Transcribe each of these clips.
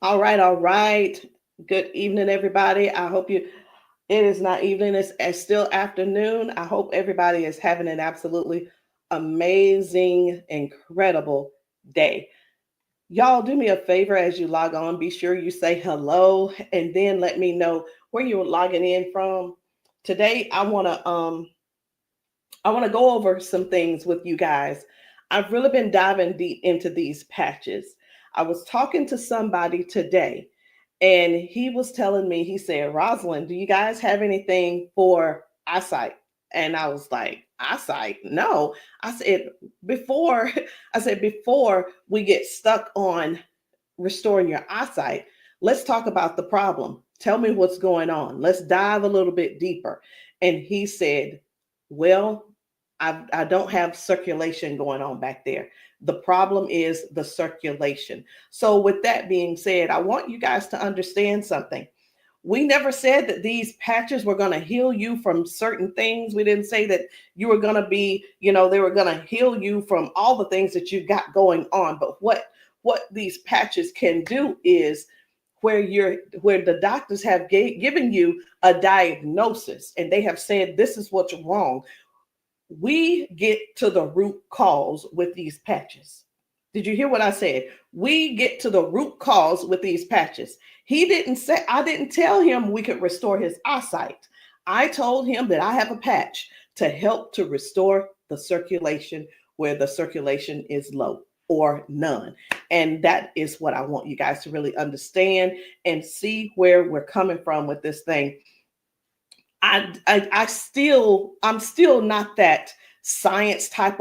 All right, all right. Good evening, everybody. I hope it is not evening, it's still afternoon. I hope everybody is having an absolutely amazing, incredible day. Y'all, do me a favor as you log on. Be sure you say hello and then let me know where you're logging in from. Today, I want to go over some things with you guys. I've really been diving deep into these patches. I was talking to somebody today, and he was telling me, he said, Rosalind, do you guys have anything for eyesight? And I was like, eyesight? No. I said, before, before we get stuck on restoring your eyesight, let's talk about the problem. Tell me what's going on. Let's dive a little bit deeper. And he said, well, I don't have circulation going on back there. The problem is the circulation. So, with that being said, I want you guys to understand something. We never said that these patches were going to heal you from certain things. We didn't say that you were going to be, they were going to heal you from all the things that you got going on. But what these patches can do is where the doctors have given you a diagnosis and they have said this is what's wrong, we get to the root cause with these patches. Did you hear what I said? We get to the root cause with these patches. He didn't say, I didn't tell him we could restore his eyesight. I told him that I have a patch to help to restore the circulation where the circulation is low or none. And that is what I want you guys to really understand and see where we're coming from with this thing. I'm still not that science type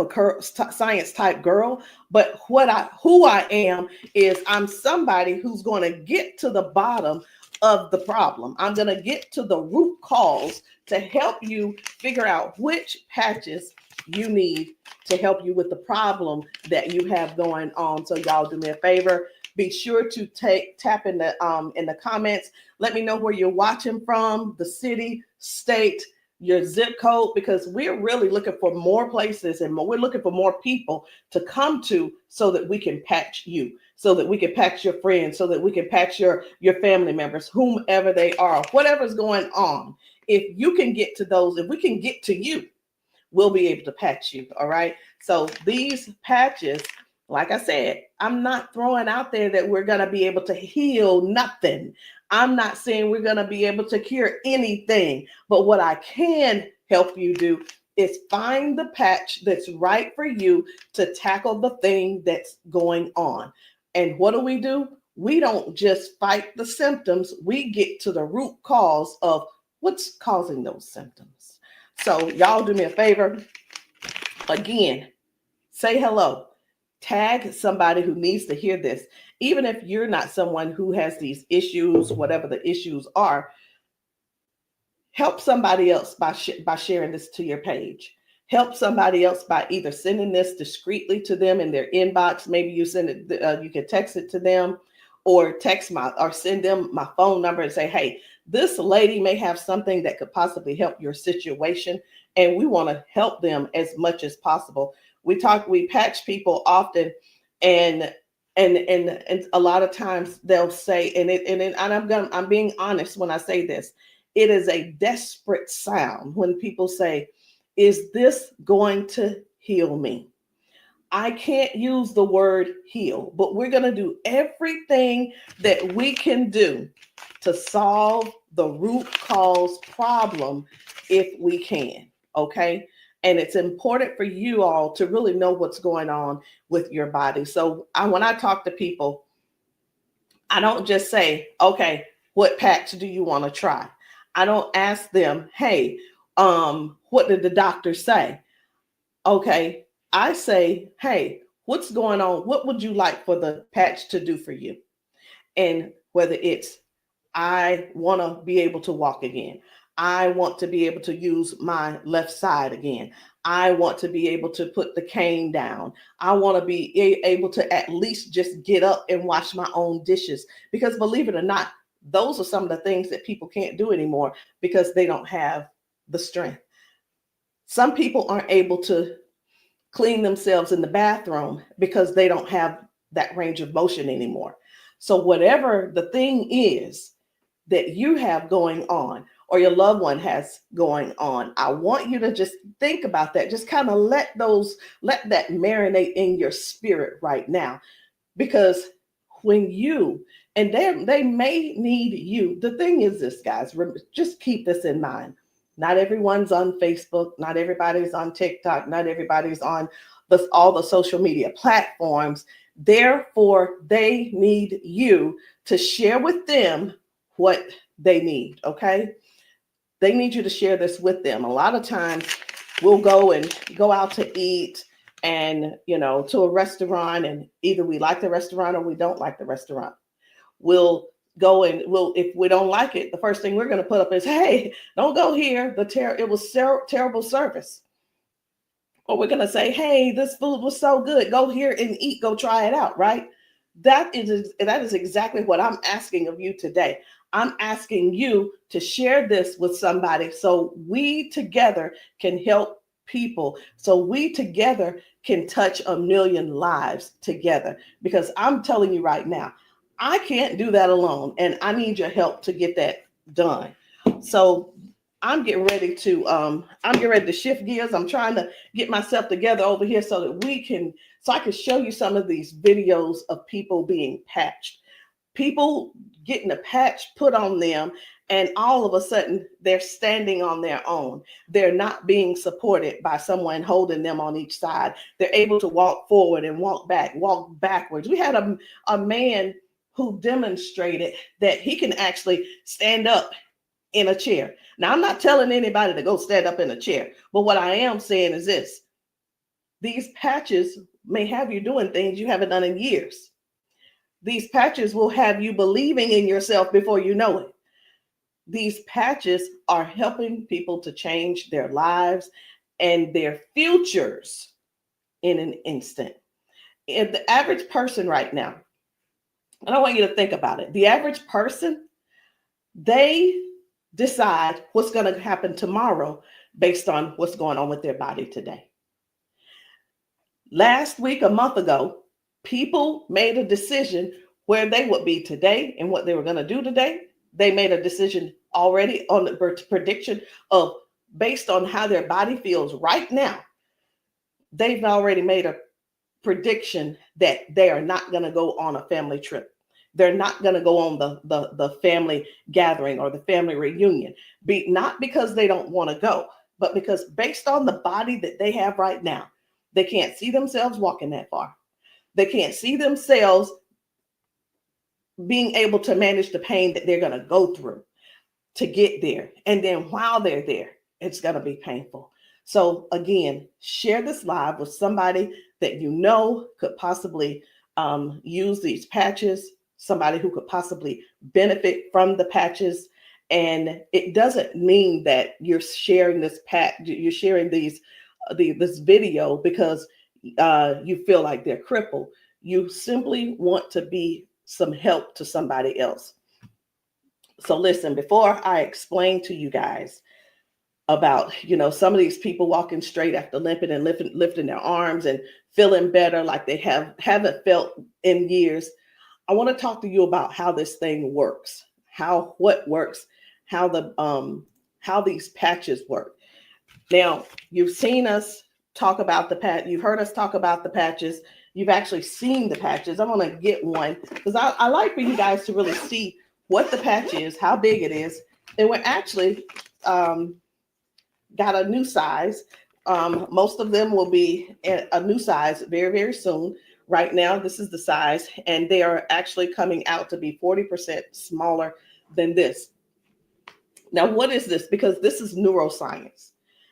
girl, but who I am is I'm somebody who's going to get to the bottom of the problem. I'm going to get to the root cause to help you figure out which patches you need to help you with the problem that you have going on. So y'all do me a favor, be sure to tap in the comments. Let me know where you're watching from, the city, state, your zip code, because we're really looking for more places and we're looking for more people to come to so that we can patch you, so that we can patch your friends, so that we can patch your family members, whomever they are, whatever's going on. If you can get to those, if we can get to you, we'll be able to patch you. All right. So these patches, like I said, I'm not throwing out there that we're going to be able to heal nothing. I'm not saying we're going to be able to cure anything. But what I can help you do is find the patch that's right for you to tackle the thing that's going on. And what do? We don't just fight the symptoms, we get to the root cause of what's causing those symptoms. So, y'all do me a favor. Again, say hello. Tag somebody who needs to hear this. Even if you're not someone who has these issues, whatever the issues are, help somebody else by sharing this to your page. Help somebody else by either sending this discreetly to them in their inbox. Maybe you send it, you can text it to them, or send them my phone number and say, hey, this lady may have something that could possibly help your situation, and we want to help them as much as possible. We patch people often, and and a lot of times they'll say, I'm being honest when I say this, it is a desperate sound when people say, is this going to heal me? I can't use the word heal, but we're going to do everything that we can do to solve the root cause problem if we can. Okay. And it's important for you all to really know what's going on with your body. So when I talk to people, I don't just say, okay, what patch do you want to try? I don't ask them, hey, what did the doctor say? Okay, I say, hey, what's going on? What would you like for the patch to do for you? And whether it's, I want to be able to walk again. I want to be able to use my left side again. I want to be able to put the cane down. I want to be able to at least just get up and wash my own dishes. Because believe it or not, those are some of the things that people can't do anymore because they don't have the strength. Some people aren't able to clean themselves in the bathroom because they don't have that range of motion anymore. So whatever the thing is that you have going on or your loved one has going on, I want you to just think about that. Just kind of let that marinate in your spirit right now. Because when you, and they may need you. The thing is this, guys, just keep this in mind. Not everyone's on Facebook, not everybody's on TikTok, not everybody's on all the social media platforms. Therefore, they need you to share with them what they need, okay? They need you to share this with them. A lot of times we'll go out to eat and, to a restaurant, and either we like the restaurant or we don't like the restaurant. We'll go and if we don't like it, the first thing we're going to put up is, hey, don't go here. It was terrible service. Or we're going to say, hey, this food was so good. Go here and eat. Go try it out, right? That is exactly what I'm asking of you today. I'm asking you to share this with somebody so we together can help people, so we together can touch 1 million lives together. Because I'm telling you right now, I can't do that alone, and I need your help to get that done. So I'm getting ready to shift gears. I'm trying to get myself together over here so that I can show you some of these videos of people being patched, people getting a patch put on them, and all of a sudden they're standing on their own. They're not being supported by someone holding them on each side. They're able to walk forward and walk backwards. We had a man who demonstrated that he can actually stand up in a chair. Now, I'm not telling anybody to go stand up in a chair, but what I am saying is this: these patches may have you doing things you haven't done in years. These patches will have you believing in yourself before you know it. These patches are helping people to change their lives and their futures in an instant. And the average person right now, and I want you to think about it. The average person, they decide what's going to happen tomorrow based on what's going on with their body today. Last week, a month ago, people made a decision where they would be today and what they were going to do today. They made a decision already on the prediction of based on how their body feels right now. They've already made a prediction that they are not going to go on a family trip. They're not going to go on the family gathering or the family reunion. Not because they don't want to go, but because based on the body that they have right now, they can't see themselves walking that far. They can't see themselves being able to manage the pain that they're going to go through to get there. And then while they're there, it's going to be painful. So again, share this live with somebody that you know could possibly use these patches, somebody who could possibly benefit from the patches. And it doesn't mean that you're sharing this you're sharing this video because you feel like they're crippled. You simply want to be some help to somebody else. So listen, before I explain to you guys about, some of these people walking straight after limping and lifting their arms and feeling better like they haven't felt in years, I want to talk to you about how this thing works, what works, how these patches work. Now, you've seen us talk about you've heard us talk about the patches. You've actually seen the patches. I'm going to get one because I like for you guys to really see what the patch is, how big it is. And we're actually got a new size. Most of them will be a new size very, very soon. Right now, this is the size, and they are actually coming out to be 40% smaller than this. Now, what is this? Because this is neuroscience,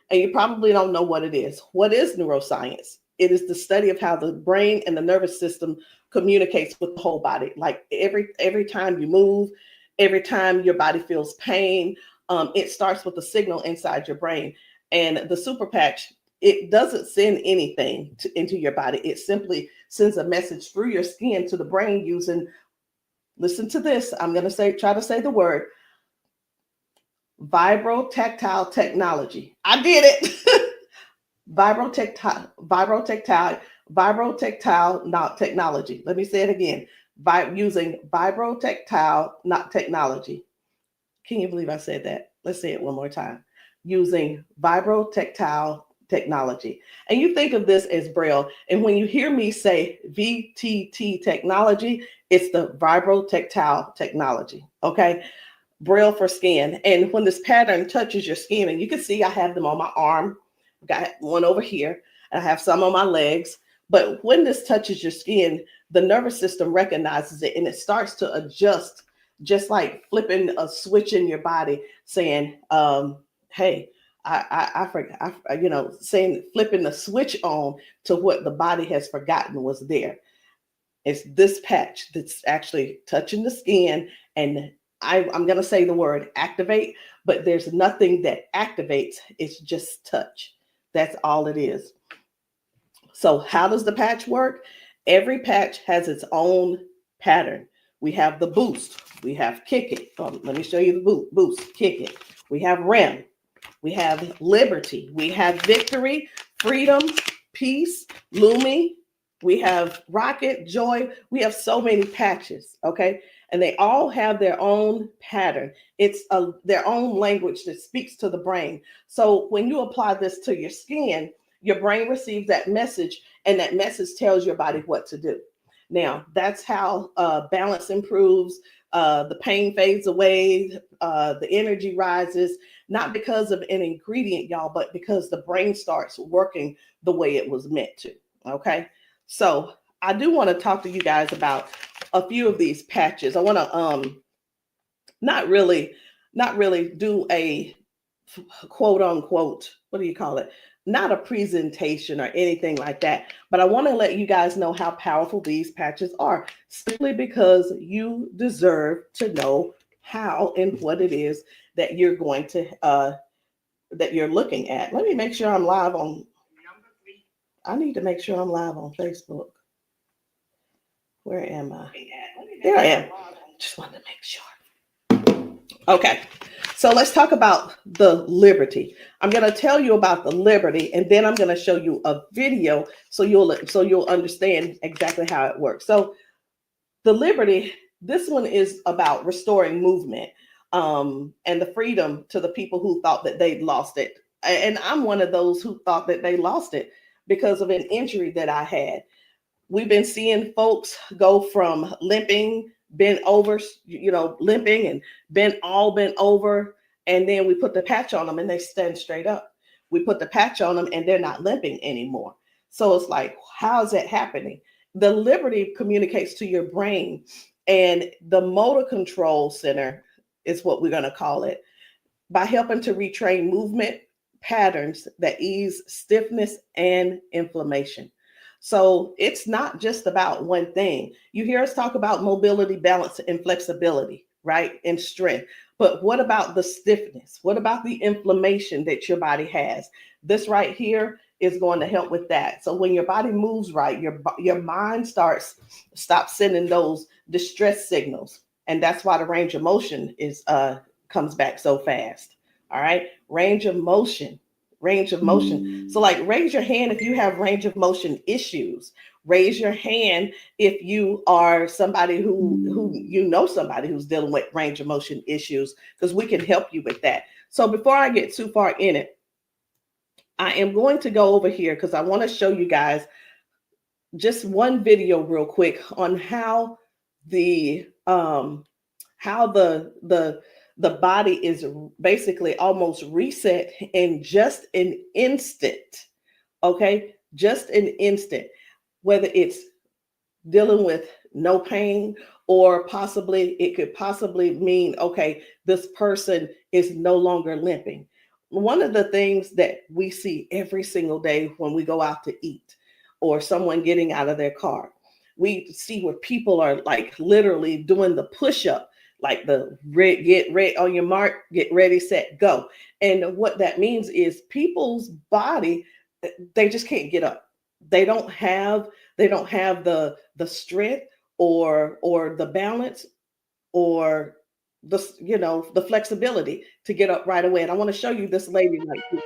and you probably don't know what it is. What is neuroscience? It is the study of how the brain and the nervous system communicates with the whole body. Like every time you move, every time your body feels pain, it starts with a signal inside your brain. And the super patch, it doesn't send anything into your body. It simply sends a message through your skin to the brain using, listen to this, I'm going to try to say the word, vibrotactile technology. I did it. Vibrotactile technology. Let me say it again. by using vibrotactile, not technology. Can you believe I said that? Let's say it one more time. Using vibrotactile technology. And you think of this as Braille. And when you hear me say VTT technology, it's the vibrotactile technology. Okay. Braille for skin. And when this pattern touches your skin, and you can see I have them on my arm, got one over here, and I have some on my legs. But when this touches your skin, the nervous system recognizes it and it starts to adjust, just like flipping a switch in your body, saying, hey, I forgot, saying, flipping the switch on to what the body has forgotten was there. It's this patch that's actually touching the skin, and I'm going to say the word activate, but there's nothing that activates. It's just touch. That's all it is. So how does the patch work? Every patch has its own pattern. We have the boost. We have kick it. Let me show you the boost, kick it. We have REM. We have liberty. We have victory, freedom, peace, Lumi. We have rocket, joy. We have so many patches, okay? And they all have their own pattern. It's their own language that speaks to the brain. So when you apply this to your skin, your brain receives that message, and that message tells your body what to do. Now, that's how balance improves, the pain fades away, the energy rises, not because of an ingredient, y'all, but because the brain starts working the way it was meant to, okay? So I do want to talk to you guys about a few of these patches. I want to not really do a quote unquote, what do you call it? Not a presentation or anything like that, but I want to let you guys know how powerful these patches are, simply because you deserve to know how and what it is that you're going to that you're looking at. Let me make sure I'm live on. I need to make sure I'm live on Facebook. Where am I? There I am. Just wanted to make sure. Okay. So let's talk about the liberty. I'm going to tell you about the liberty, and then I'm going to show you a video so you'll understand exactly how it works. So the liberty, this one is about restoring movement and the freedom to the people who thought that they'd lost it. And I'm one of those who thought that they lost it because of an injury that I had. We've been seeing folks go from limping, bent over, limping and bent over. And then we put the patch on them and they stand straight up. We put the patch on them and they're not limping anymore. So it's like, how is that happening? The liberty communicates to your brain, and the motor control center is what we're going to call it, by helping to retrain movement patterns that ease stiffness and inflammation. So it's not just about one thing. You hear us talk about mobility, balance, and flexibility, right? And strength. But what about the stiffness? What about the inflammation that your body has? This right here is going to help with that. So when your body moves right, your mind stops sending those distress signals. And that's why the range of motion comes back so fast. All right. Range of motion. So like, raise your hand if you have range of motion issues. Raise your hand if you are somebody who somebody who's dealing with range of motion issues, because we can help you with that. So before I get too far in it, I am going to go over here because I want to show you guys just one video real quick on how the body is basically almost reset in just an instant. Okay, just an instant. Whether it's dealing with no pain, or it could possibly mean, okay, this person is no longer limping. One of the things that we see every single day when we go out to eat, or someone getting out of their car, we see where people are like literally doing the push-up, like the get ready on your mark, get ready, set, go. And what that means is people's body, they just can't get up. They don't have the strength or the balance or the flexibility to get up right away. And I want to show you this lady right here.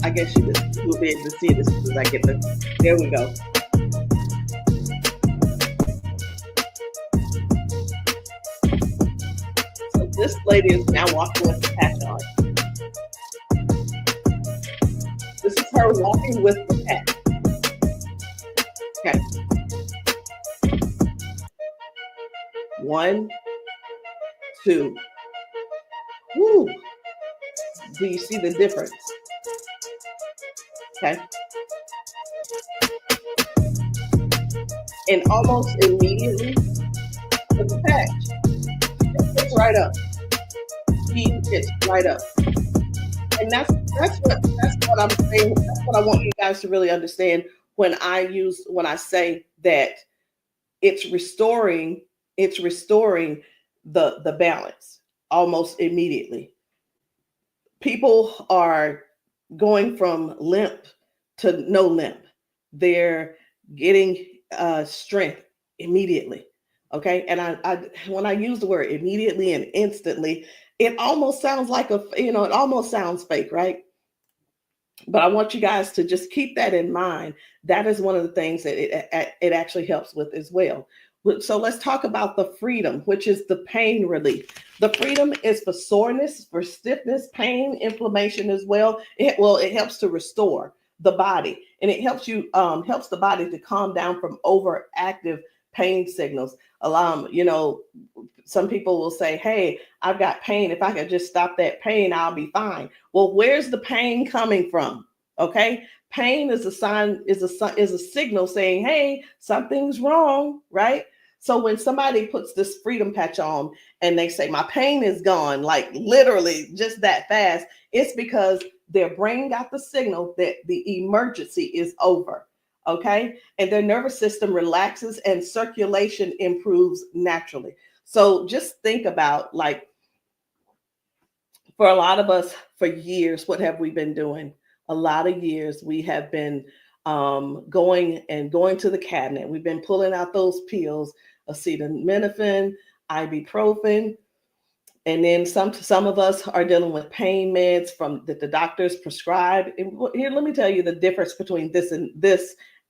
I guess you will be able to see it as soon as I get the. There we go. So this lady is now walking with the patch on. This is her walking with the patch. Okay. 1, 2. Woo. Do you see the difference? Okay. And almost immediately, with the patch, it gets right up. He gets right up. And that's what I'm saying. That's what I want you guys to really understand when I say that it's restoring the balance almost immediately. People are going from limp to no limp. They're getting strength immediately. Okay. And I when I use the word immediately and instantly, it almost sounds like it almost sounds fake, right? But I want you guys to just keep that in mind. That is one of the things that it actually helps with as well. So let's talk about the freedom, which is the pain relief. The freedom is for soreness, for stiffness, pain, inflammation as well. It helps to restore the body, and it helps the body to calm down from overactive pain signals. Some people will say, "Hey, I've got pain. If I could just stop that pain, I'll be fine." Well, where's the pain coming from? Okay. Pain is a signal saying, "Hey, something's wrong," right? So when somebody puts this freedom patch on and they say, "My pain is gone," like literally just that fast, it's because their brain got the signal that the emergency is over. Okay. And their nervous system relaxes and circulation improves naturally. So just think about, like, for a lot of us, for years, what have we been doing? A lot of years we have been going to the cabinet. We've been pulling out those pills, acetaminophen, ibuprofen, and then some of us are dealing with pain meds that the doctors prescribe. And here, let me tell you the difference between this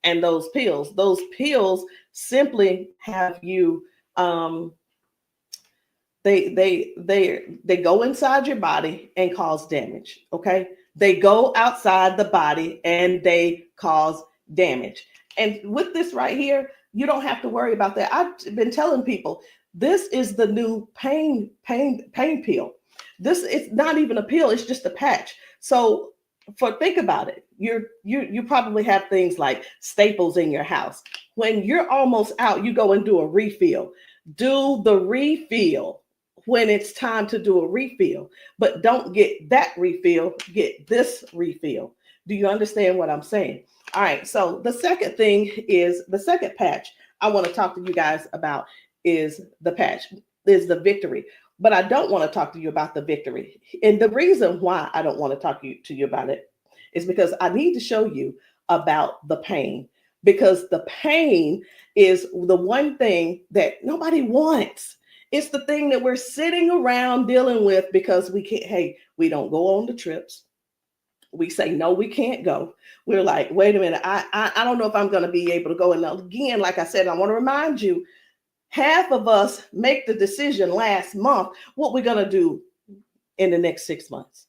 and those pills. Those pills simply have you they go inside your body and cause damage. Okay. They go outside the body and they cause damage. And with this right here, you don't have to worry about that. I've been telling people, this is the new pain pill. This is not even a pill, it's just a patch. So think about it. You probably have things like staples in your house. When you're almost out, you go and do a refill. Do the refill when it's time to do a refill, but don't get that refill, get this refill. Do you understand what I'm saying? All right. So the second patch I want to talk to you guys about is the victory. But I don't want to talk to you about the victory. And the reason why I don't want to talk to you about it is because I need to show you about the pain, because the pain is the one thing that nobody wants. It's the thing that we're sitting around dealing with because we don't go on the trips. We say, no, we can't go. We're like, wait a minute, I don't know if I'm going to be able to go. And again, like I said, I want to remind you, half of us make the decision last month what we're going to do in the next 6 months.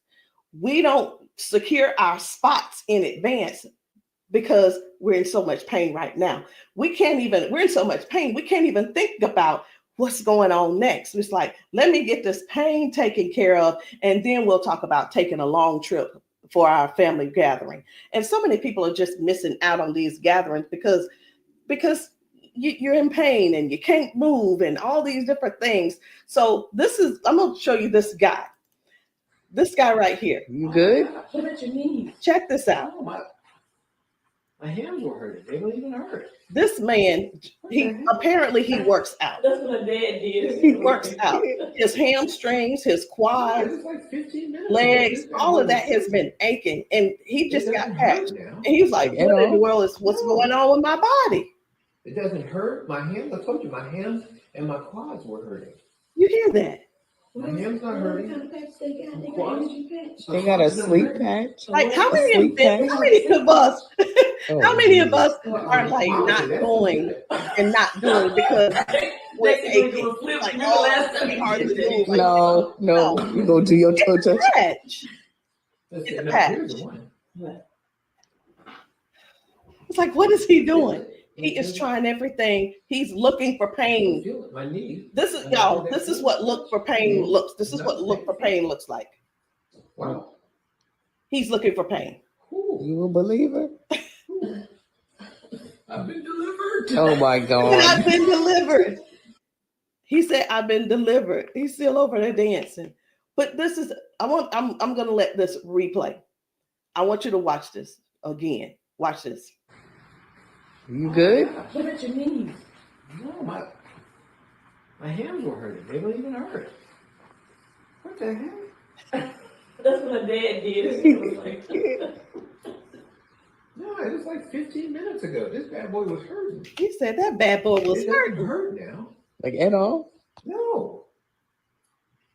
We don't secure our spots in advance because we're in so much pain right now. We're in so much pain, we can't even think about what's going on next. It's like, let me get this pain taken care of, and then we'll talk about taking a long trip for our family gathering. And so many people are just missing out on these gatherings because you're in pain and you can't move and all these different things. So I'm going to show you this guy right here. You good? What about your knees? Check this out. Oh, my hands were hurting. They don't even hurt. This man, he works out. That's what my dad did. He works out. His hamstrings, his quads, like 15 minutes legs, all of that has been aching. And he just got patched. And he was like, what in the world is what's going on with my body? It doesn't hurt. My hands, I told you, my hands and my quads were hurting. You hear that? My hand's not hurting. What kind of patch they got? They got Quads? energy patch. They got a sleep patch. Like how A many sleep patch. how many of us Oh, how many of us Well, are like not that's going good. and not doing because we're aching? Like, oh, it's gonna be hard to move. Like, No, no. you go do your toe touch. Patch. Let's It's see, a now, patch. here's the one. It's like, what is he doing? He is trying everything. He's looking for pain. Feel it, my knee. This is y'all. This is what look for pain looks. This is what look for pain looks like. Wow. He's looking for pain. Ooh, You a believer? I've been delivered. Oh my And God. I've been delivered. He said, "I've been delivered." He's still over there dancing. But this is. I'm gonna let this replay. I want you to watch this again. Watch this. You good? What about your knees? No, my hands were hurting. They don't even hurt. What the heck? That's what my dad did. It was like, No, it was like 15 minutes ago. This bad boy was hurting. He said that bad boy was It hurt. doesn't hurt now. Like at all? No.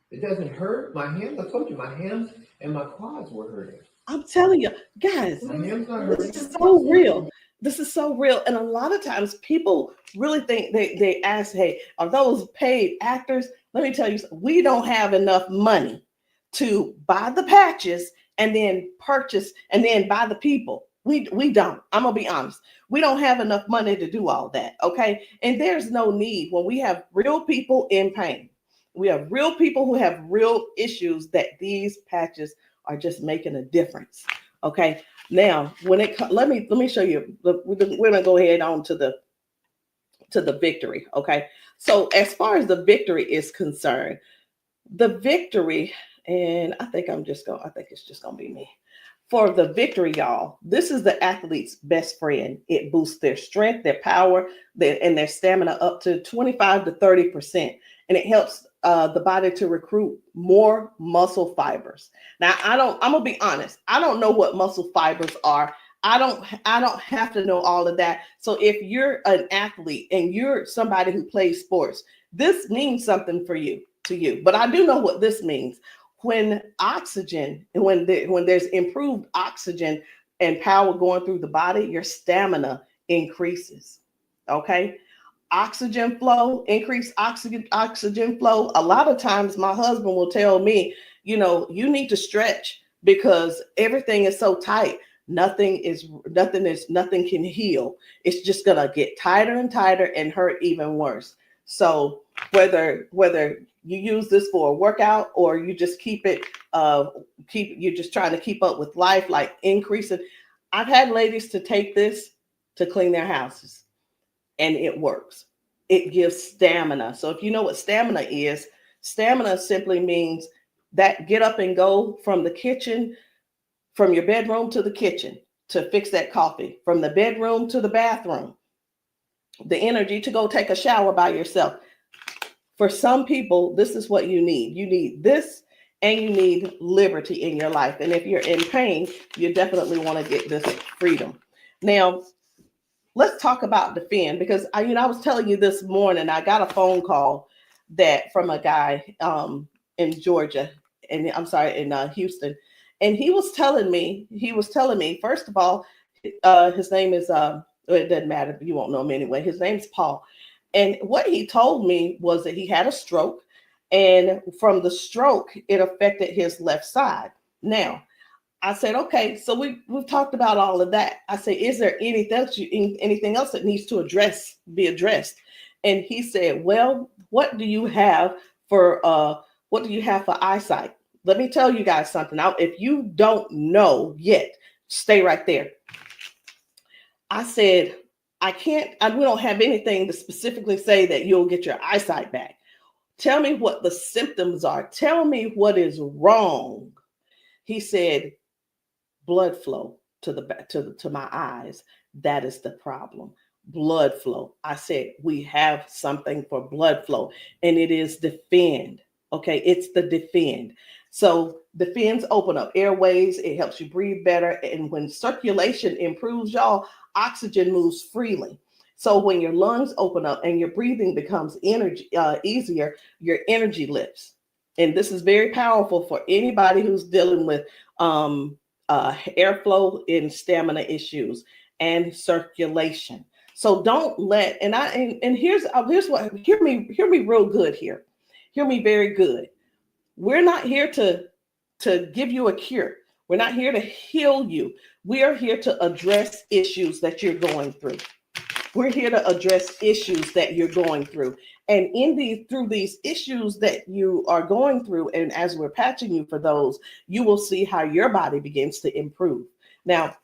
It doesn't hurt. My hands, I told you, my hands and my quads were hurting. I'm telling you, guys. My hands not hurting. This is so real. This is so real. And a lot of times people really think they ask, hey, are those paid actors? Let me tell you, we don't have enough money to buy the patches and then purchase and then buy the people. We don't. I'm gonna be honest. We don't have enough money to do all that. Okay. And there's no need when we have real people in pain. We have real people who have real issues that these patches are just making a difference. Okay. Now, when it let me show you. We're gonna go ahead on to the victory. Okay. So as far as the victory is concerned, the victory, and I think it's just gonna be me. For the victory, y'all, this is the athlete's best friend. It boosts their strength, their power, and their stamina up to 25 to 30%. And it helps the body to recruit more muscle fibers. Now, I'm gonna be honest. I don't know what muscle fibers are. I don't have to know all of that. So if you're an athlete and you're somebody who plays sports, this means something to you. But I do know what this means. When oxygen, when there's improved oxygen and power going through the body, your stamina increases. Okay. Oxygen flow, increased oxygen flow. A lot of times my husband will tell me, you need to stretch because everything is so tight. Nothing can heal. It's just gonna get tighter and tighter and hurt even worse. So whether you use this for a workout or you just you're just trying to keep up with life, like increasing. I've had ladies to take this to clean their houses and it works. It gives stamina. So if you know what stamina simply means that get up and go from the kitchen, from your bedroom to the kitchen to fix that coffee, from the bedroom to the bathroom, the energy to go take a shower by yourself. For some people, this is what you need. You need this and you need liberty in your life. And if you're in pain, you definitely want to get this freedom. Now, let's talk about defend, because I was telling you this morning, I got a phone call from a guy in Georgia, and I'm sorry, in Houston. And he was telling me, first of all, his name is, it doesn't matter, you won't know him anyway. His name's Paul. And what he told me was that he had a stroke, and from the stroke, it affected his left side. Now, I said, okay, so we've talked about all of that. I said, is there anything else that needs to be addressed? And he said, well, what do you have for eyesight? Let me tell you guys something. Now, if you don't know yet, stay right there. I said, we don't have anything to specifically say that you'll get your eyesight back. Tell me what the symptoms are. Tell me what is wrong. He said, blood flow to my eyes. That is the problem. Blood flow. I said, we have something for blood flow, and it is defend. Okay, it's the defend. So defends open up airways. It helps you breathe better. And when circulation improves, y'all, oxygen moves freely. So when your lungs open up and your breathing becomes easier, your energy lifts. and this is very powerful for anybody who's dealing with airflow and stamina issues and circulation. So don't let, and here's what, hear me real good here. Hear me very good. We're not here to give you a cure. We're not here to heal you. We are here to address issues that you're going through. We're here to address issues that you're going through. And through these issues that you are going through, and as we're patching you for those, you will see how your body begins to improve. Now,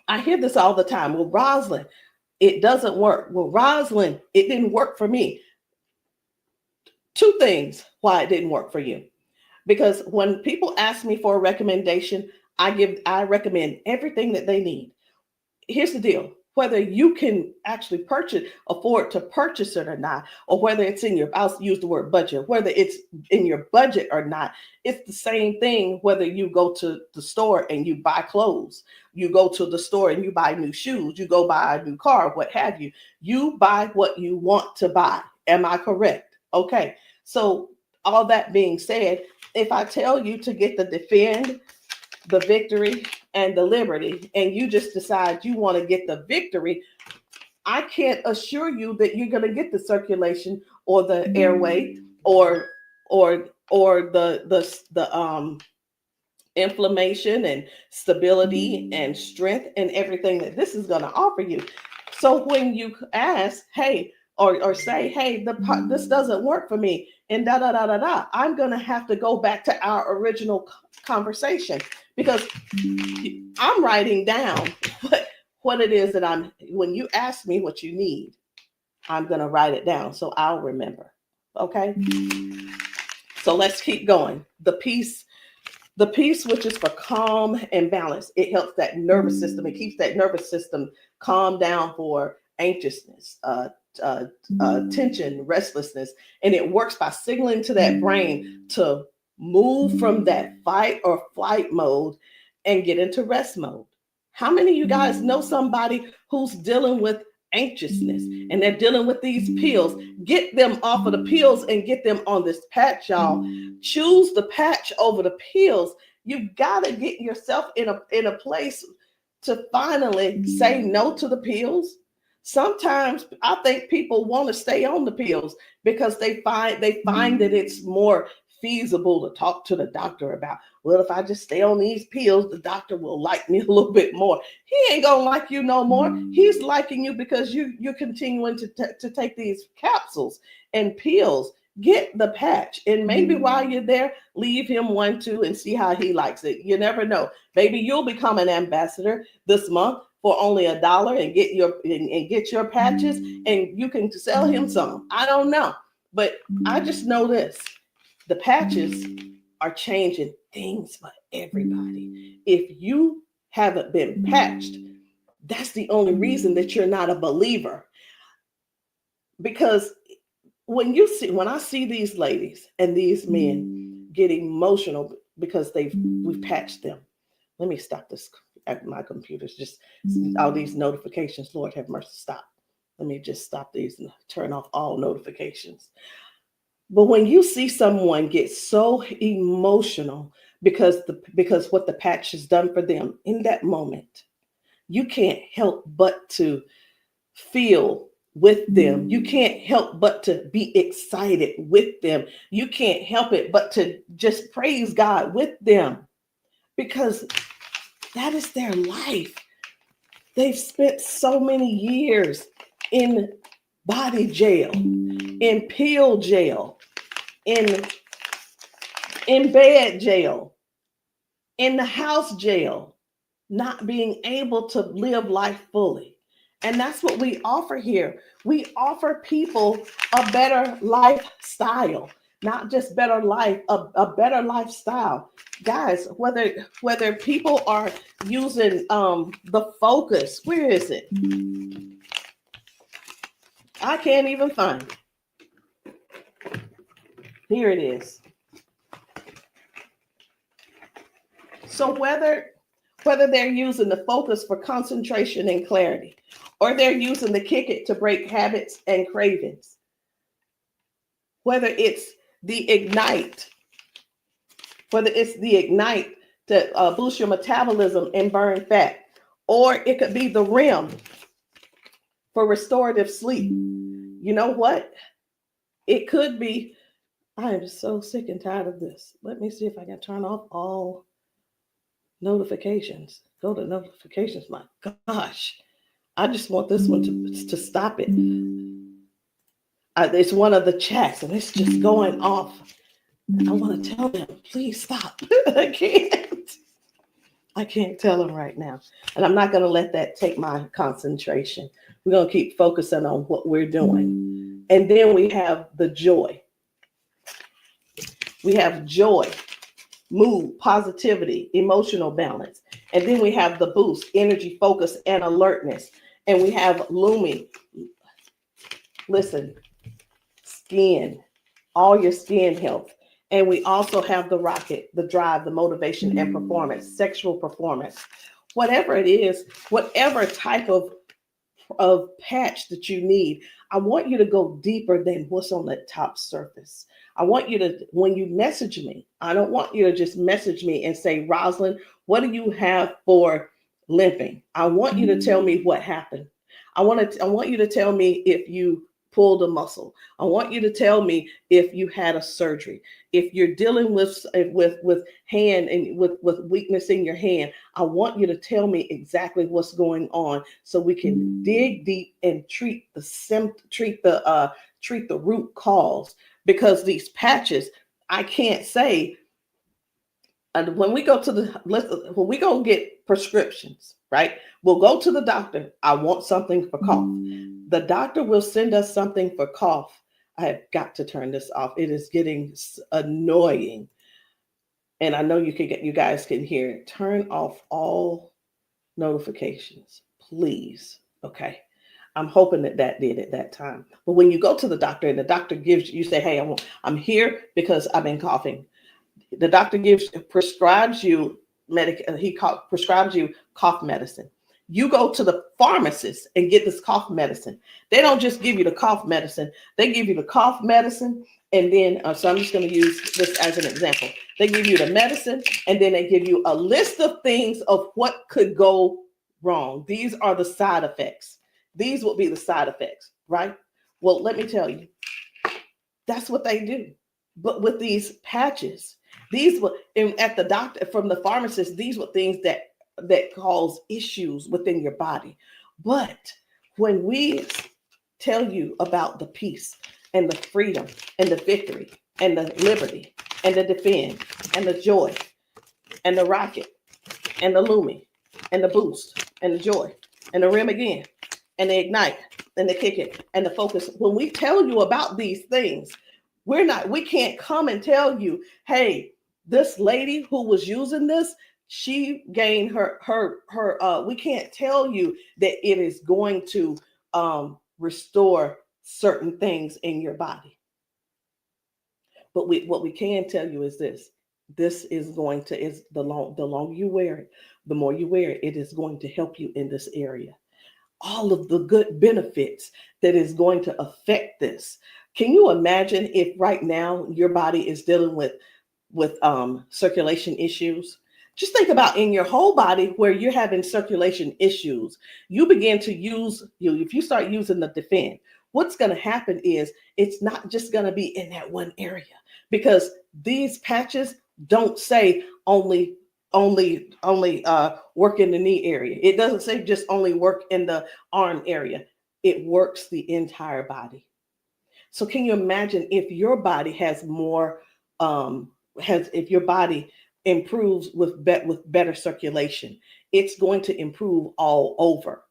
I hear this all the time. Well, Rosalind, it doesn't work. Well, Rosalind, it didn't work for me. Two things why it didn't work for you. Because when people ask me for a recommendation, I recommend everything that they need. Here's the deal. Whether you can actually afford to purchase it or not, or whether it's I'll use the word budget, whether it's in your budget or not, it's the same thing whether you go to the store and you buy clothes, you go to the store and you buy new shoes, you go buy a new car, what have you. You buy what you want to buy. Am I correct? Okay. So all that being said, if I tell you to get the Defend, the Victory, and the Liberty, and you just decide you want to get the Victory, I can't assure you that you're going to get the circulation or the airway or the inflammation and stability and strength and everything that this is going to offer you. So when you ask, hey, or say, hey, this doesn't work for me, and I'm going to have to go back to our original conversation, because I'm writing down what it is that when you ask me what you need, I'm going to write it down so I'll remember. Okay. So let's keep going. The peace, which is for calm and balance. It helps that nervous system. It keeps that nervous system calm down for anxiousness, tension, restlessness. And it works by signaling to that brain to move from that fight or flight mode and get into rest mode. How many of you guys know somebody who's dealing with anxiousness and they're dealing with these pills? Get them off of the pills and get them on this patch, y'all. Choose the patch over the pills. You got to get yourself in a place to finally say no to the pills. Sometimes I think people want to stay on the pills because they find that it's more feasible to talk to the doctor about, well, if I just stay on these pills, the doctor will like me a little bit more. He ain't gonna like you no more. He's liking you because you're continuing to take these capsules and pills. Get the patch, and maybe while you're there, leave him one too and see how he likes it. You never know. Maybe you'll become an ambassador this month for only $1 and get your patches, and you can sell him some. I don't know, but I just know this. The patches are changing things for everybody. If you haven't been patched, that's the only reason that you're not a believer. Because when I see these ladies and these men get emotional because we've patched them. Let me stop this. My computer's just all these notifications. Lord have mercy, stop. Let me just stop these and turn off all notifications. But when you see someone get so emotional because what the patch has done for them in that moment, you can't help but to feel with them. You can't help but to be excited with them. You can't help it but to just praise God with them, because that is their life. They've spent so many years in body jail, in pill jail, in bed jail, in the house jail, not being able to live life fully. And that's what we offer here. We offer people a better lifestyle, not just better life, a better lifestyle. Guys, whether people are using the Focus, where is it? I can't even find it. Here it is. So whether they're using the Focus for concentration and clarity, or they're using the Kick It to break habits and cravings, whether it's the Ignite. It's the Ignite to boost your metabolism and burn fat. Or it could be the REM for restorative sleep. You know what? It could be, I am so sick and tired of this. Let me see if I can turn off all notifications. Go to notifications. My gosh. I just want this one to stop it. It's one of the chats and it's just going off. I want to tell them, please stop. I can't tell them right now. And I'm not going to let that take my concentration. We're going to keep focusing on what we're doing. And then we have the joy. We have joy, mood, positivity, emotional balance. And then we have the boost, energy, focus, and alertness. And we have Lumi. Listen, skin, all your skin health. And we also have the rocket, the drive, the motivation and performance, sexual performance. Whatever it is, whatever type of patch that you need, I want you to go deeper than what's on the top surface. I want you to, when you message me, I don't want you to just message me and say, Rosalind, what do you have for limping? I want you to tell me what happened. I want you to tell me if you pulled a muscle. I want you to tell me if you had a surgery. If you're dealing with hand and with weakness in your hand, I want you to tell me exactly what's going on so we can dig deep and treat the root cause. Because these patches, I can't say. And when we go get prescriptions, right? We'll go to the doctor. I want something for cough. The doctor will send us something for cough. I have got to turn this off. It is getting annoying. And I know you guys can hear it. Turn off all notifications, please. Okay. I'm hoping that did at that time. But when you go to the doctor and the doctor gives you say, hey, I'm here because I've been coughing. The doctor prescribes you prescribes you cough medicine. You go to the pharmacist and get this cough medicine. They don't just give you the cough medicine. They give you the cough medicine. And then, so I'm just going to use this as an example. They give you the medicine and then they give you a list of things of what could go wrong. These are the side effects. These will be the side effects, right? Well, let me tell you, that's what they do. But with these patches, these were at the doctor, from the pharmacist, these were things that cause issues within your body. But when we tell you about the peace and the freedom and the victory and the liberty and the defend and the joy and the rocket and the Lumi and the boost and the joy and the REM again and the ignite and the kick it and the focus, when we tell you about these things, we can't come and tell you, hey, this lady who was using this, she gained we can't tell you that it is going to restore certain things in your body. But what we can tell you is this is going to, the longer you wear it, the more you wear it, it is going to help you in this area. All of the good benefits that is going to affect this. Can you imagine if right now your body is dealing with circulation issues? Just think about in your whole body where you're having circulation issues. You begin to if you start using the defend, what's going to happen is it's not just going to be in that one area, because these patches don't say only work in the knee area. It doesn't say just only work in the arm area. It works the entire body. So can you imagine if your body has more, if your body improves with better circulation, it's going to improve all over.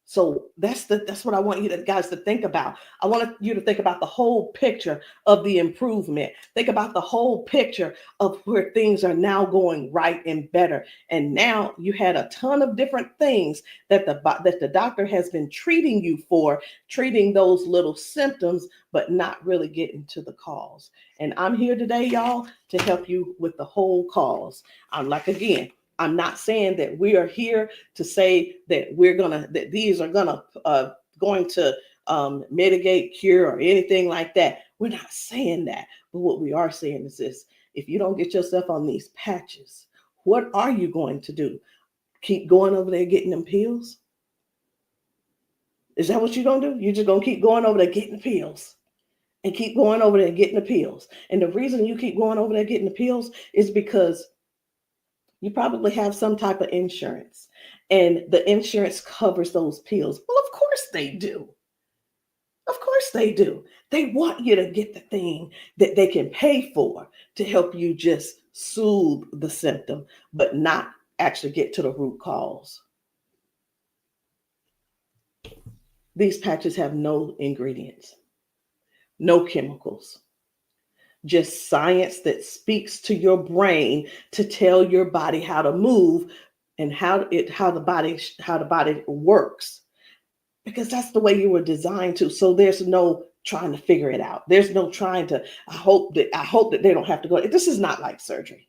So that's what I want you guys to think about. I want you to think about the whole picture of the improvement. Think about the whole picture of where things are now going right and better. And now you had a ton of different things that the doctor has been treating you for, treating those little symptoms, but not really getting to the cause. And I'm here today, y'all, to help you with the whole cause. I'm not saying that we are here to say that these are going to mitigate, cure, or anything like that. We're not saying that. But what we are saying is this: if you don't get yourself on these patches, what are you going to do? Keep going over there getting them pills? Is that what you're going to do? You're just going to keep going over there getting pills and keep going over there getting the pills. And the reason you keep going over there getting the pills is because you probably have some type of insurance, and the insurance covers those pills. Well, of course they do. Of course they do. They want you to get the thing that they can pay for to help you just soothe the symptom, but not actually get to the root cause. These patches have no ingredients, no chemicals, just science that speaks to your brain to tell your body how to move and how the body works, because that's the way you were designed to. So there's no trying to figure it out. There's no trying to, I hope that they don't have to go. This is not like surgery.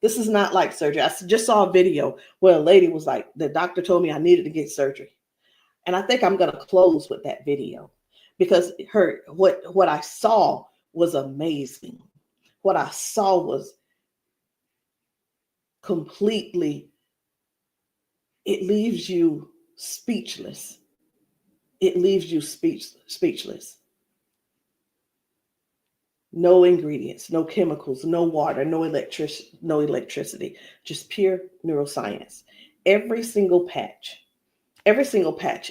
This is not like surgery. I just saw a video where a lady was like, the doctor told me I needed to get surgery. And I think I'm going to close with that video, because what I saw was amazing. What I saw was completely, it leaves you speechless. It leaves you speechless. No ingredients, no chemicals, no water, no electricity, just pure neuroscience. Every single patch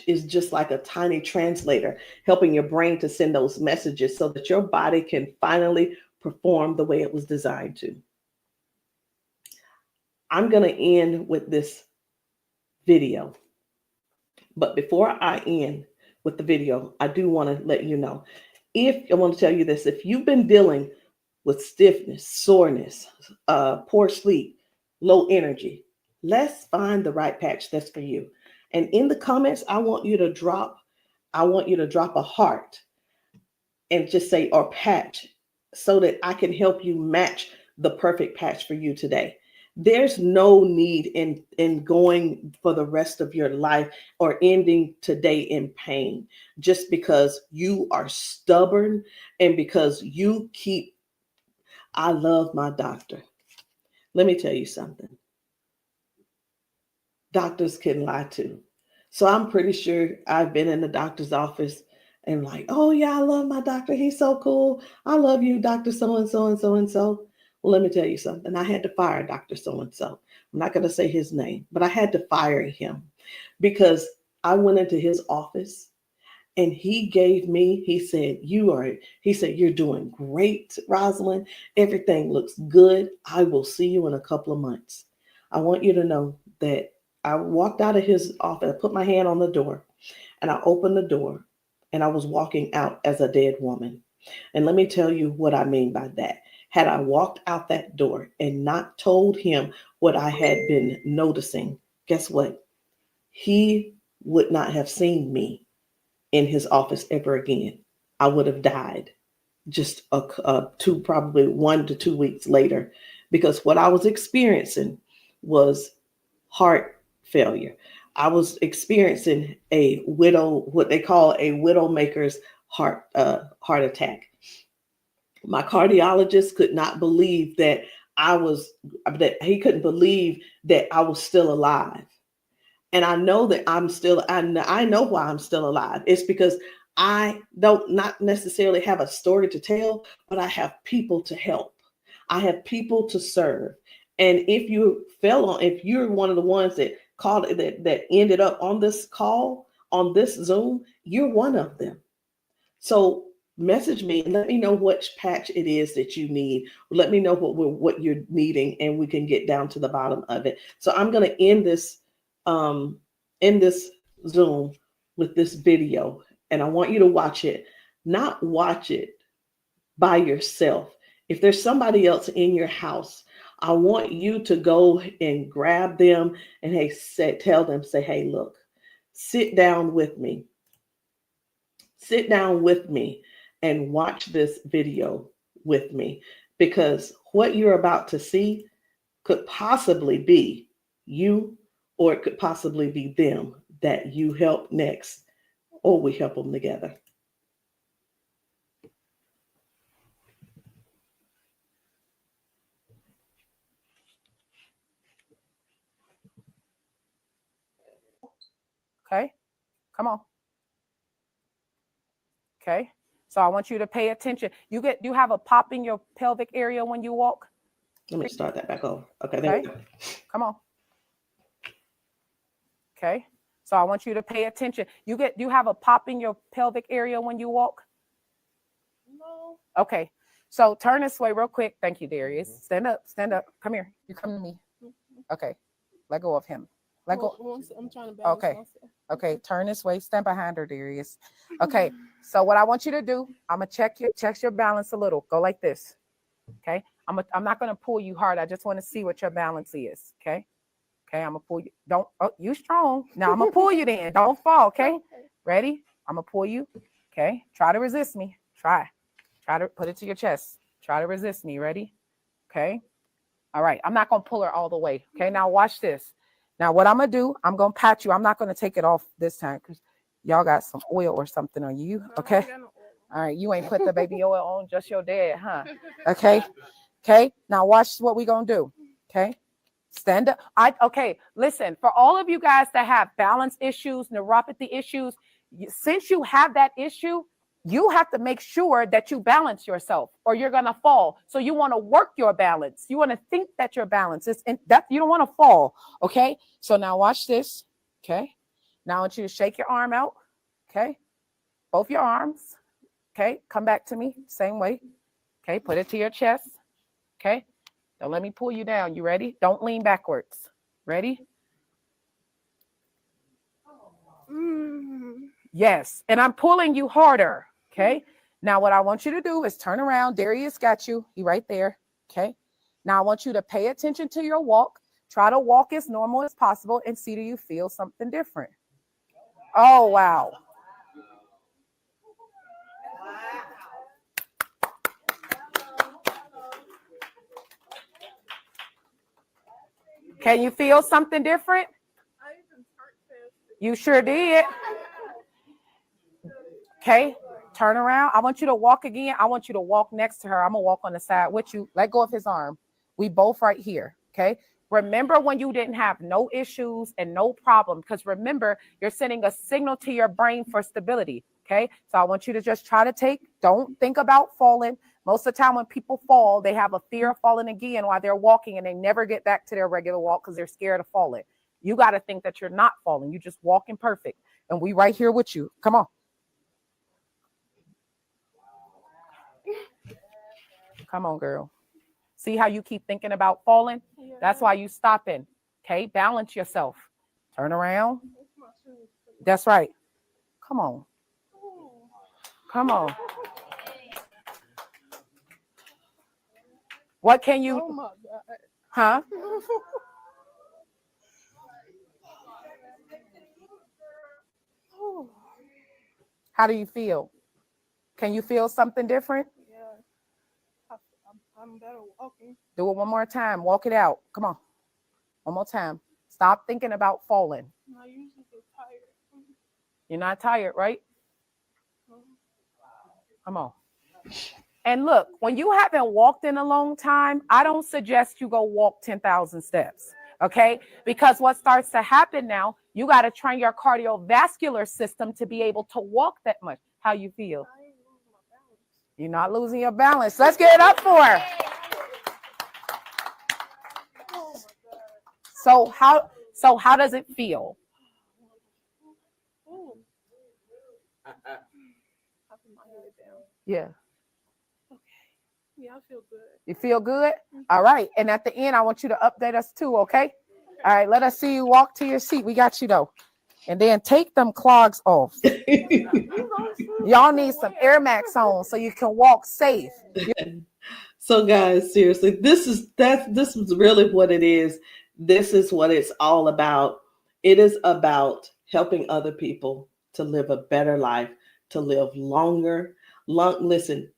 is just like a tiny translator, helping your brain to send those messages so that your body can finally perform the way it was designed to. I'm going to end with this video. But before I end with the video, I do want to let you know, I want to tell you this: if you've been dealing with stiffness, soreness, poor sleep, low energy, let's find the right patch that's for you. And in the comments, I want you to drop a heart and just say, or patch, so that I can help you match the perfect patch for you today. There's no need in going for the rest of your life or ending today in pain just because you are stubborn and because you keep, I love my doctor. Let me tell you something. Doctors can lie too. So I'm pretty sure I've been in the doctor's office and like, oh yeah, I love my doctor. He's so cool. I love you, Dr. So-and-so and so-and-so. Well, let me tell you something. I had to fire Dr. So-and-so. I'm not going to say his name, but I had to fire him because I went into his office and he said, you're doing great, Rosalind. Everything looks good. I will see you in a couple of months. I want you to know that I walked out of his office, I put my hand on the door and I opened the door and I was walking out as a dead woman. And let me tell you what I mean by that. Had I walked out that door and not told him what I had been noticing, guess what? He would not have seen me in his office ever again. I would have died just probably 1 to 2 weeks later, because what I was experiencing was heart failure. I was experiencing what they call a widowmaker's heart attack. My cardiologist could not believe that he couldn't believe that I was still alive. And I know that I know why I'm still alive. It's because I don't not necessarily have a story to tell, but I have people to help. I have people to serve. And if you're one of the ones that called that ended up on this call, on this Zoom, you're one of them. So message me and let me know which patch it is that you need. Let me know what you're needing, and we can get down to the bottom of it. So I'm going to end this Zoom with this video, and I want you to watch it. Not watch it by yourself. If there's somebody else in your house, I want you to go and grab them and tell them, hey, look, sit down with me. Sit down with me and watch this video with me, because what you're about to see could possibly be you, or it could possibly be them that you help next, or we help them together. Okay, come on. Okay, so I want you to pay attention. You have a pop in your pelvic area when you walk. Let me start that back over. Okay, there we go. Come on. Okay, so I want you to pay attention. You have a pop in your pelvic area when you walk. No. Okay, so turn this way real quick. Thank you, Darius. Stand up. Come here. You come to me. Okay, let go of him. Let go. I'm trying to balance Okay. myself. Okay, turn this way. Stand behind her, Darius. Okay, so what I want you to do, I'm gonna check your balance a little. Go like this. Okay, I'm not gonna pull you hard. I just want to see what your balance is. Okay, I'm gonna pull you. You strong. Now I'm gonna pull you. Then don't fall. Okay, ready? I'm gonna pull you. Okay, try to resist me. Try to put it to your chest. Try to resist me. Ready? Okay. All right. I'm not gonna pull her all the way. Okay. Now watch this. Now, what I'm going to do, I'm going to pat you. I'm not going to take it off this time because y'all got some oil or something on you. Okay. All right. You ain't put the baby oil on, just your dad, huh? Okay. Okay. Now, watch what we going to do. Okay. Stand up. Okay. Listen, for all of you guys that have balance issues, neuropathy issues, since you have that issue, you have to make sure that you balance yourself or you're going to fall. So you want to work your balance. You want to think that your balance is that you don't want to fall. Okay. So now watch this. Okay. Now I want you to shake your arm out. Okay. Both your arms. Okay. Come back to me. Same way. Okay. Put it to your chest. Okay. Don't let me pull you down. You ready? Don't lean backwards. Ready? Yes. And I'm pulling you harder. Okay. Now what I want you to do is turn around. Darius got you. He right there. Okay. Now I want you to pay attention to your walk. Try to walk as normal as possible and see, do you feel something different? Oh, wow. Can you feel something different? You sure did. Okay. Turn around. I want you to walk again. I want you to walk next to her. I'm going to walk on the side with you. Let go of his arm. We both right here. Okay. Remember when you didn't have no issues and no problem, because remember, you're sending a signal to your brain for stability. Okay. So I want you to just try to don't think about falling. Most of the time when people fall, they have a fear of falling again while they're walking and they never get back to their regular walk because they're scared of falling. You got to think that you're not falling. You're just walking perfect. And we right here with you. Come on. Come on, girl. See how you keep thinking about falling? Yeah. That's why you stopping. Okay, balance yourself. Turn around. That's right. Come on. Come on. What can you? Oh my God. Huh? How do you feel? Can you feel something different? I'm better walking. Do it one more time. Walk it out. Come on. One more time. Stop thinking about falling. I usually get tired. You're not tired, right? Come on. And look, when you haven't walked in a long time, I don't suggest you go walk 10,000 steps. Okay? Because what starts to happen now, you got to train your cardiovascular system to be able to walk that much. How you feel? You're not losing your balance. Let's get it up for her. So how does it feel? Yeah. Okay. Yeah, I feel good. You feel good? All right. And at the end, I want you to update us too, okay? All right, let us see you walk to your seat. We got you though. And then take them clogs off. Y'all need some Air Max on so you can walk safe. So guys, seriously, this is really what it is. This is what it's all about. It is about helping other people to live a better life, to live longer. Listen,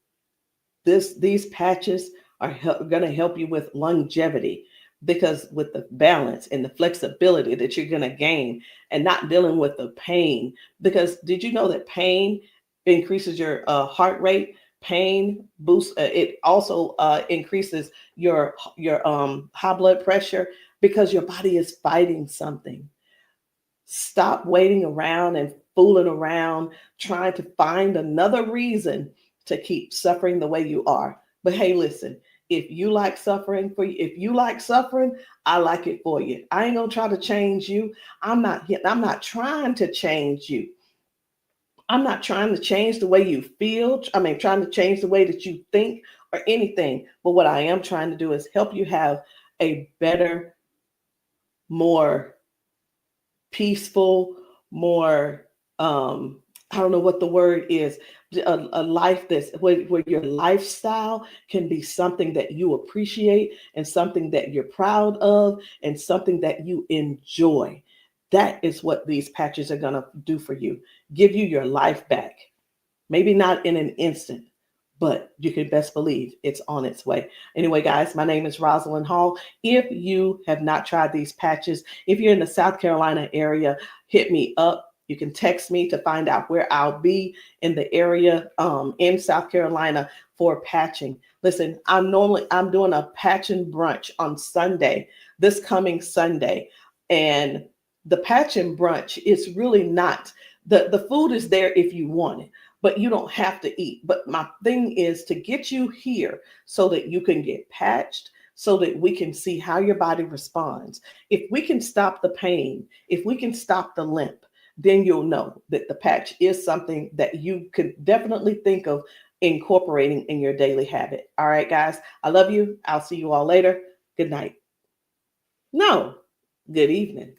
these patches are going to help you with longevity, because with the balance and the flexibility that you're going to gain and not dealing with the pain. Because did you know that pain increases your heart rate? Pain boosts, it also increases your high blood pressure, because your body is fighting something. Stop waiting around and fooling around, trying to find another reason to keep suffering the way you are. But hey, listen, if you like suffering if you like suffering, I like it for you. I ain't gonna try to change you. I'm not trying to change you. I'm not trying to change the way you feel. Trying to change the way that you think or anything. But what I am trying to do is help you have a better, more peaceful, more, I don't know what the word is, a life that's where your lifestyle can be something that you appreciate and something that you're proud of and something that you enjoy. That is what these patches are going to do for you. Give you your life back. Maybe not in an instant, but you can best believe it's on its way. Anyway, guys, my name is Rosalind Hall. If you have not tried these patches, if you're in the South Carolina area, hit me up. You can text me to find out where I'll be in the area in South Carolina for patching. Listen, I'm doing a patching brunch on Sunday, this coming Sunday. And the patching brunch is really not, the food is there if you want it, but you don't have to eat. But my thing is to get you here so that you can get patched, so that we can see how your body responds. If we can stop the pain, if we can stop the limp, then you'll know that the patch is something that you could definitely think of incorporating in your daily habit. All right, guys, I love you. I'll see you all later. Good night. No, good evening.